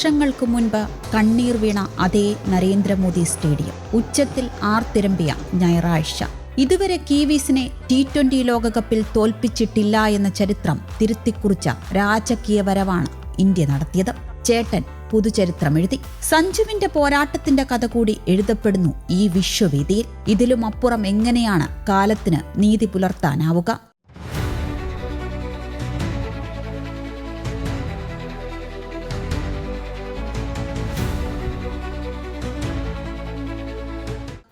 വർഷങ്ങൾക്ക് മുൻപ് കണ്ണീർ വീണ അതേ നരേന്ദ്രമോദി സ്റ്റേഡിയം ഉച്ചത്തിൽ ആർത്തിരമ്പിയ ഞായറാഴ്ച. ഇതുവരെ കീവീസിനെ T20 ലോകകപ്പിൽ തോൽപ്പിച്ചിട്ടില്ല എന്ന ചരിത്രം തിരുത്തിക്കുറിച്ച രാജകീയ വരവാണ് ഇന്ത്യ നടത്തിയത്. ചേട്ടൻ പുതുചരിത്രമെഴുതി. സഞ്ജുവിന്റെ പോരാട്ടത്തിന്റെ കഥ കൂടി എഴുതപ്പെടുന്നു ഈ വിശ്വവേദിയിൽ. ഇതിലും അപ്പുറം എങ്ങനെയാണ് കാലത്തിന് നീതി പുലർത്താനാവുക?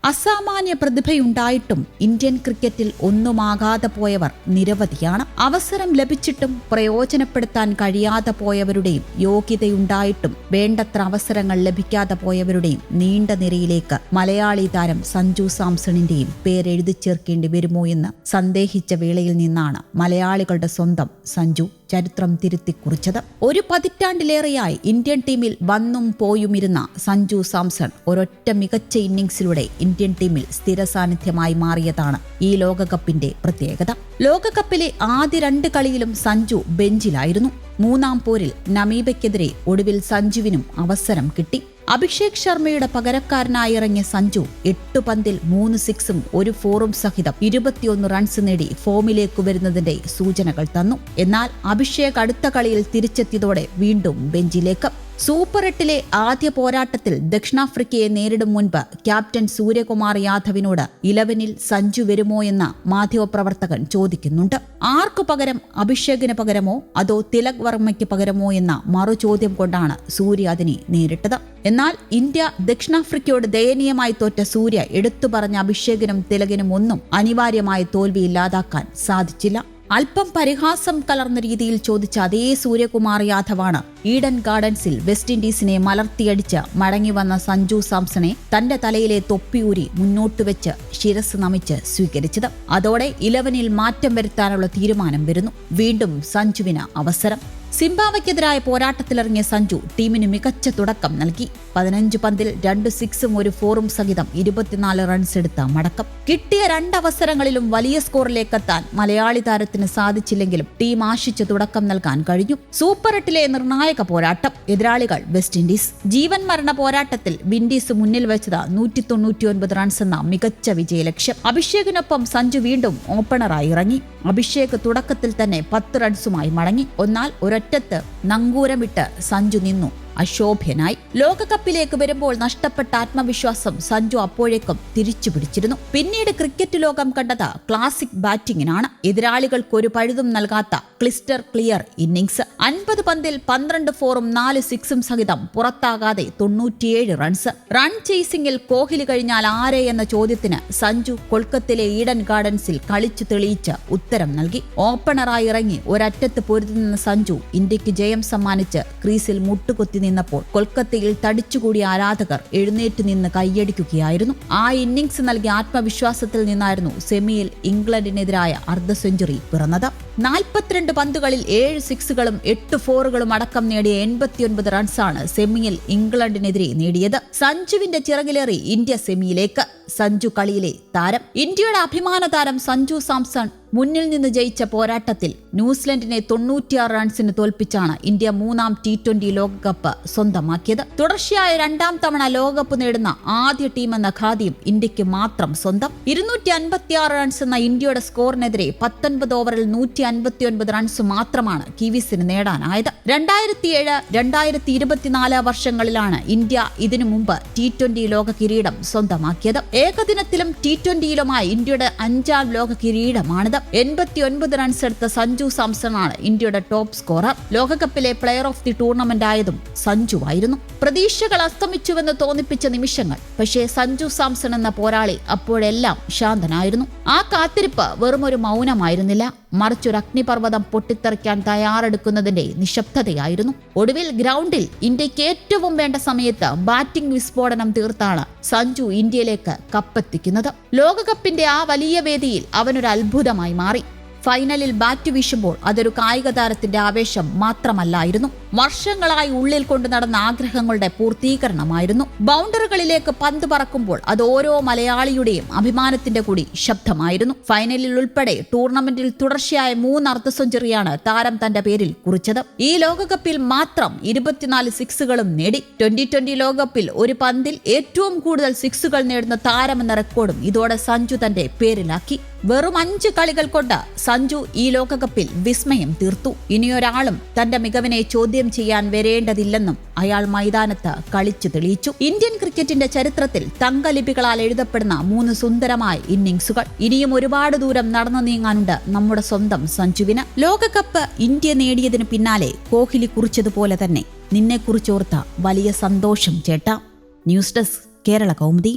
അസാമാന്യ പ്രതിഭയുണ്ടായിട്ടും ഇന്ത്യൻ ക്രിക്കറ്റിൽ ഒന്നുമാകാതെ പോയവർ നിരവധിയാണ്. അവസരം ലഭിച്ചിട്ടും പ്രയോജനപ്പെടുത്താൻ കഴിയാതെ പോയവരുടെയും യോഗ്യതയുണ്ടായിട്ടും വേണ്ടത്ര അവസരങ്ങൾ ലഭിക്കാതെ പോയവരുടെയും നീണ്ട നിരയിലേക്ക് മലയാളി താരം സഞ്ജു സാംസണിന്റെയും പേരെഴുതി ചേർക്കേണ്ടി വരുമോ എന്ന് സന്ദേഹിച്ച വേളയിൽ നിന്നാണ് മലയാളികളുടെ സ്വന്തം സഞ്ജു ചരിത്രം തിരുത്തിക്കുറിച്ചത്. ഒരു പതിറ്റാണ്ടിലേറെയായി ഇന്ത്യൻ ടീമിൽ വന്നും പോയുമിരുന്ന സഞ്ജു സാംസൺ ഒരൊറ്റ മികച്ച ഇന്നിംഗ്സിലൂടെ ഇന്ത്യൻ ടീമിൽ സ്ഥിര സാന്നിധ്യമായി മാറിയതാണ് ഈ ലോകകപ്പിന്റെ പ്രത്യേകത. ലോകകപ്പിലെ ആദ്യ 2 കളിയിലും സഞ്ജു ബെഞ്ചിലായിരുന്നു. 3-ാം പോരിൽ നമീബയ്ക്കെതിരെ ഒടുവിൽ സഞ്ജുവിനും അവസരം കിട്ടി. അഭിഷേക് ശർമ്മയുടെ പകരക്കാരനായി ഇറങ്ങിയ സഞ്ജു 8 പന്തിൽ 3 സിക്സും 1 ഫോറും സഹിതം 21 റൺസ് നേടി ഫോമിലേക്ക് വരുന്നതിന്റെ സൂചനകൾ തന്നു. എന്നാൽ അഭിഷേക് അടുത്ത കളിയിൽ തിരിച്ചെത്തിയതോടെ വീണ്ടും ബെഞ്ചിലേക്ക്. സൂപ്പർ 8-ലെ ആദ്യ പോരാട്ടത്തിൽ ദക്ഷിണാഫ്രിക്കയെ നേരിടും മുൻപ് ക്യാപ്റ്റൻ സൂര്യകുമാർ യാദവിനോട് 11-ൽ സഞ്ജു വരുമോ എന്ന മാധ്യമപ്രവർത്തകൻ ചോദിക്കുന്നുണ്ട്. ആർക്കു പകരം, അഭിഷേകിന് പകരമോ അതോ തിലക് വർമ്മയ്ക്ക് പകരമോ എന്ന മറുചോദ്യം കൊണ്ടാണ് സൂര്യ അതിനെ നേരിട്ടത്. എന്നാൽ ഇന്ത്യ ദക്ഷിണാഫ്രിക്കയോട് ദയനീയമായി തോറ്റ സൂര്യ എടുത്തു പറഞ്ഞ അഭിഷേകിനും തിലകിനും ഒന്നും അനിവാര്യമായ തോൽവി ഇല്ലാതാക്കാൻ സാധിച്ചില്ല. അല്പം പരിഹാസം കലർന്ന രീതിയിൽ ചോദിച്ച അതേ സൂര്യകുമാർ യാദവാണ് ഈഡൻ ഗാർഡൻസിൽ വെസ്റ്റ് ഇൻഡീസിനെ മലർത്തിയടിച്ച് മടങ്ങിവന്ന സഞ്ജു സാംസണെ തന്റെ തലയിലെ തൊപ്പിയൂരി മുന്നോട്ടുവെച്ച് ശിരസ് നമിച്ച് സ്വീകരിച്ചത്. അതോടെ 11-ൽ മാറ്റം വരുത്താനുള്ള തീരുമാനം വരുന്നു. വീണ്ടും സഞ്ജുവിന് അവസരം. സിംബാബ്വെക്കെതിരായ പോരാട്ടത്തിലിറങ്ങിയ സഞ്ജു ടീമിന് മികച്ച തുടക്കം നൽകി. 15 പന്തിൽ 2 സിക്സും 1 ഫോറും സഹിതം 24 റൺസ് എടുത്ത മടക്കം. കിട്ടിയ 2 അവസരങ്ങളിലും വലിയ സ്കോറിലേക്കെത്താൻ മലയാളി താരത്തിന് സാധിച്ചില്ലെങ്കിലും ടീം ആശിച്ച തുടക്കം നൽകാൻ കഴിഞ്ഞു. സൂപ്പർ 8-ലെ നിർണായക പോരാട്ടം. എതിരാളികൾ വെസ്റ്റ് ഇൻഡീസ്. ജീവൻ മരണ പോരാട്ടത്തിൽ വിൻഡീസ് മുന്നിൽ വെച്ചത് 199 റൺസ് എന്ന മികച്ച വിജയലക്ഷ്യം. അഭിഷേകിനൊപ്പം സഞ്ജു വീണ്ടും ഓപ്പണറായി ഇറങ്ങി. അഭിഷേക് തുടക്കത്തിൽ തന്നെ 10 റൺസുമായി മടങ്ങി. എന്നാൽ ഒരൊറ്റത്ത് നങ്കൂരമിട്ട് സഞ്ജു നിന്നു അശോഭ്യനായി. ലോകകപ്പിലേക്ക് വരുമ്പോൾ നഷ്ടപ്പെട്ട ആത്മവിശ്വാസം സഞ്ജു അപ്പോഴേക്കും തിരിച്ചു പിടിച്ചിരുന്നു. പിന്നീട് ക്രിക്കറ്റ് ലോകം കണ്ടത് ക്ലാസിക് ബാറ്റിംഗിനാണ്. എതിരാളികൾക്ക് ഒരു പഴുതും നൽകാത്ത ക്ലിസ്റ്റർ ക്ലിയർ ഇന്നിംഗ്സ്. 50 പന്തിൽ 12 ഫോറും 4 സിക്സും സഹിതം പുറത്താകാതെ 97 റൺസ്. റൺ ചേസിംഗിൽ കോഹ്ലി കഴിഞ്ഞാൽ ആരെ എന്ന ചോദ്യത്തിന് സഞ്ജു കൊൽക്കത്തയിലെ ഈഡൻ ഗാർഡൻസിൽ കളിച്ചു തെളിയിച്ച് ഉത്തരം നൽകി. ഓപ്പണറായി ഇറങ്ങി ഒരറ്റത്ത് പൊരുതുന്ന സഞ്ജു ഇന്ത്യക്ക് ജയം സമ്മാനിച്ച് ക്രീസിൽ മുട്ടുകുത്തി നിന്നപ്പോൾ കൊൽക്കത്തയിൽ തടിച്ചുകൂടിയ ആരാധകർ എഴുന്നേറ്റ് നിന്ന് കൈയടിക്കുകയായിരുന്നു. ആ ഇന്നിംഗ്സ് നൽകിയ ആത്മവിശ്വാസത്തിൽ നിന്നായിരുന്നു സെമിയിൽ ഇംഗ്ലണ്ടിനെതിരായ അർദ്ധ സെഞ്ചുറി പിറന്നത്. 42 പന്തുകളിൽ 7 സിക്സുകളും 8 ഫോറുകളും അടക്കം നേടിയ 89 റൺസാണ് സെമിയിൽ ഇംഗ്ലണ്ടിനെതിരെ നേടിയത്. സഞ്ജുവിന്റെ ചിറകിലേറി ഇന്ത്യ സെമിയിലേക്ക്. സഞ്ജു കളിയിലെ താരം. ഇന്ത്യയുടെ അഭിമാന താരം സഞ്ജു സാംസൺ മുന്നിൽ നിന്ന് ജയിച്ച പോരാട്ടത്തിൽ ന്യൂസിലൻഡിനെ 96 റൺസിന് തോൽപ്പിച്ചാണ് ഇന്ത്യ 3-ാം T20 ലോകകപ്പ് സ്വന്തമാക്കിയത്. തുടർച്ചയായ 2-ാം തവണ ലോകകപ്പ് നേടുന്ന ആദ്യ ടീമെന്ന ഖാദിയും ഇന്ത്യക്ക് മാത്രം സ്വന്തം. 256 റൺസ് എന്ന ഇന്ത്യയുടെ സ്കോറിനെതിരെ 19 ഓവറിൽ 159 റൺസ് മാത്രമാണ് കിവീസിന് നേടാനായത്. 2007, 2024 വർഷങ്ങളിലാണ് ഇന്ത്യ ഇതിനു മുമ്പ് T20 ലോക കിരീടം സ്വന്തമാക്കിയത്. ഏകദിനത്തിലും T20യിലുമായി ഇന്ത്യയുടെ 5-ാം ലോക കിരീടമാണിത്. 89 റൺസ് എടുത്ത സഞ്ജു സാംസണാണ് ഇന്ത്യയുടെ ടോപ്പ് സ്കോറർ. ലോകകപ്പിലെ പ്ലെയർ ഓഫ് ദി ടൂർണമെന്റ് ആയതും സഞ്ജുവായിരുന്നു. പ്രതീക്ഷകൾ അസ്തമിച്ചുവെന്ന് തോന്നിപ്പിച്ച നിമിഷങ്ങൾ. പക്ഷേ സഞ്ജു സാംസൺ എന്ന പോരാളി അപ്പോഴെല്ലാം ശാന്തനായിരുന്നു. ആ കാത്തിരിപ്പ് വെറുമൊരു മൗനമായിരുന്നില്ല, മറിച്ചൊരു അഗ്നിപർവ്വതം പൊട്ടിത്തെറിക്കാൻ തയ്യാറെടുക്കുന്നതിന്റെ നിശബ്ദതയായിരുന്നു. ഒടുവിൽ ഗ്രൗണ്ടിൽ ഇന്ത്യക്ക് ഏറ്റവും വേണ്ട സമയത്ത് ബാറ്റിംഗ് വിസ്ഫോടനം തീർത്താണ് സഞ്ജു ഇന്ത്യയിലേക്ക് കപ്പെത്തിക്കുന്നത്. ലോകകപ്പിന്റെ ആ വലിയ വേദിയിൽ അവനൊരു അത്ഭുതമായി മാറി. ഫൈനലിൽ ബാറ്റ് വീശുമ്പോൾ അതൊരു കായിക താരത്തിന്റെ ആവേശം മാത്രമല്ലായിരുന്നു, വർഷങ്ങളായി ഉള്ളിൽ കൊണ്ടു നടന്ന ആഗ്രഹങ്ങളുടെ പൂർത്തീകരണമായിരുന്നു. ബൗണ്ടറികളിലേക്ക് പന്ത് പറക്കുമ്പോൾ അത് ഓരോ മലയാളിയുടെയും അഭിമാനത്തിന്റെ കൂടി ശബ്ദമായിരുന്നു. ഫൈനലിൽ ഉൾപ്പെടെ ടൂർണമെന്റിൽ തുടർച്ചയായ 3 അർദ്ധ സെഞ്ചുറിയാണ് താരം തന്റെ പേരിൽ കുറിച്ചത്. ഈ ലോകകപ്പിൽ മാത്രം 24 സിക്സുകളും നേടി. 2020 ലോകകപ്പിൽ ഒരു പന്തിൽ ഏറ്റവും കൂടുതൽ സിക്സുകൾ നേടുന്ന താരമെന്ന റെക്കോർഡും ഇതോടെ സഞ്ജു തന്റെ പേരിലാക്കി. വെറും 5 കളികൾ കൊണ്ട് സഞ്ജു ഈ ലോകകപ്പിൽ വിസ്മയം തീർത്തു. ഇനിയൊരാളും തന്റെ മികവിനെ ചോദ്യം ചെയ്യാൻ വരേണ്ടതില്ലെന്നും അയാൾ മൈതാനത്ത് കളിച്ചു തെളിയിച്ചു. ഇന്ത്യൻ ക്രിക്കറ്റിന്റെ ചരിത്രത്തിൽ തങ്കലിപികളാൽ എഴുതപ്പെടുന്ന 3 സുന്ദരമായ ഇന്നിംഗ്സുകൾ. ഇനിയും ഒരുപാട് ദൂരം നടന്നു നീങ്ങാനുണ്ട് നമ്മുടെ സ്വന്തം സഞ്ജുവിന്. ലോകകപ്പ് ഇന്ത്യ നേടിയതിനു പിന്നാലെ കോഹ്ലി കുറിച്ചതുപോലെ തന്നെ നിന്നെക്കുറിച്ചോർത്ത വലിയ സന്തോഷം ചേട്ടാ. News desk Kerala Kaumudi.